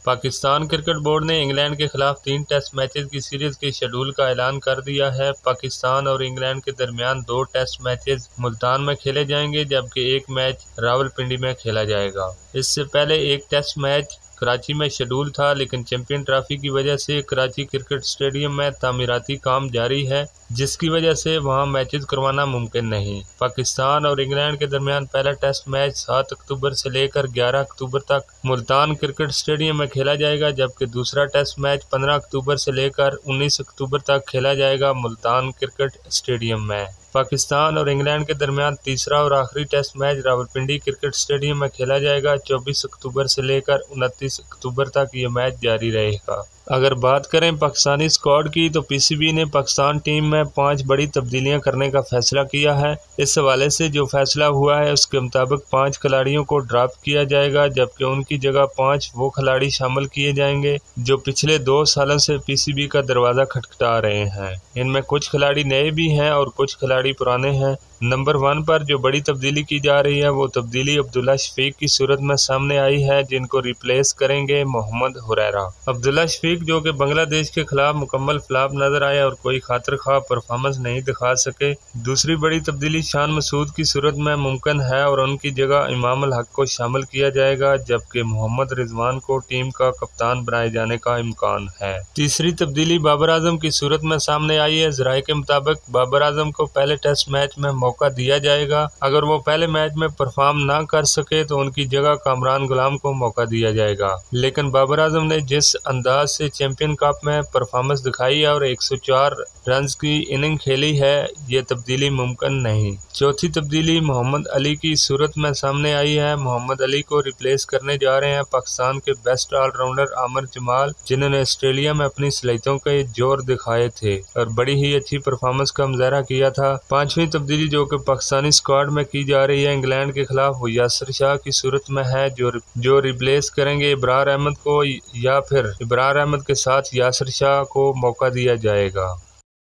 Pakistan cricket board ने England के खिलाफ 3 टेस्ट मैचेस की सीरीज के शेड्यूल का ऐलान कर दिया है। पाकिस्तान और इंग्लैंड के दरमियान 2 टेस्ट मैचेस मुल्तान में खेले जाएंगे, जबकि एक मैच रावलपिंडी में खेला जाएगा। इससे पहले एक टेस्ट मैच कराची में शेड्यूल था, लेकिन चैंपियन ट्रॉफी की वजह से कराची क्रिकेट स्टेडियम में तामीराती काम जारी है, जिसकी वजह से वहां मैचेस करवाना मुमकिन नहीं। पाकिस्तान और इंग्लैंड के दरमियान पहला टेस्ट मैच 7 अक्टूबर से लेकर 11 अक्टूबर तक मुल्तान क्रिकेट स्टेडियम में खेला जाएगा, जबकि दूसरा टेस्ट मैच 15 अक्टूबर से लेकर 19 अक्टूबर तक खेला जाएगा मुल्तान क्रिकेट स्टेडियम में। पाकिस्तान और इंग्लैंड के दरमियान तीसरा और आखिरी test match Rawalpindi cricket stadium में खेला जाएगा। 24 अक्टूबर से लेकर 29 अक्टूबर तक ये मैच जारी रहेगा। अगर बात करें पाकिस्तानी स्क्वाड की, तो पीसीबी ने पाकिस्तान टीम में 5 बड़ी तब्दीलियां करने का फैसला किया है। इस हवाले से जो फैसला हुआ है उसके मुताबिक 5 खिलाड़ियों को ड्रॉप किया जाएगा, जबकि उनकी जगह 5 वो खिलाड़ी शामिल किए जाएंगे जो पिछले 2 सालों से पीसीबी का दरवाज़ा खटखटा रहे हैं। इनमें कुछ खिलाड़ी नए भी हैं और कुछ खिलाड़ी पुराने हैं। नंबर 1 पर जो बड़ी तब्दीली की जा रही है वो तब्दीली अब्दुल्ला शफीक की सूरत में सामने आई है, जिनको रिप्लेस करेंगे मोहम्मद हुरैरा। अब्दुल्ला शफीक जो कि बांग्लादेश के खिलाफ मुकम्मल फ्लॉप नजर आए और कोई खातिर ख्वाह परफॉर्मेंस नहीं दिखा सके। दूसरी बड़ी तब्दीली शान मसूद की सूरत में मुमकिन है और उनकी जगह इमाम अल हक को शामिल किया जाएगा, जबकि मोहम्मद रिजवान को टीम का कप्तान बनाए जाने का इम्कान है। तीसरी तब्दीली बाबर आजम की सूरत में सामने आई है। ज़राए के मुताबिक बाबर आजम को पहले टेस्ट मैच में मौका दिया जाएगा। अगर वो पहले मैच में परफॉर्म ना कर सके तो उनकी जगह कामरान गुलाम को मौका दिया जाएगा। लेकिन बाबर आजम ने जिस अंदाज से चैंपियन कप में परफॉर्मेंस दिखाई है और 104 रन की इनिंग खेली है, ये तब्दीली मुमकिन नहीं। चौथी तब्दीली मोहम्मद अली की सूरत में सामने आई है। मोहम्मद अली को रिप्लेस करने जा रहे हैं पाकिस्तान के बेस्ट ऑलराउंडर आमिर जमाल, जिन्होंने ऑस्ट्रेलिया में अपनी सलाहियतों के जोर दिखाए थे और बड़ी ही अच्छी परफॉर्मेंस का मुजाहरा किया था। पांचवी तब्दीली जो कि पाकिस्तानी स्क्वाड में की जा रही है इंग्लैंड के खिलाफ, वो यासिर शाह की सूरत में है, जो रिप्लेस करेंगे इब्रार अहमद को, या फिर इब्रार अहमद के साथ यासिर शाह को मौका दिया जाएगा।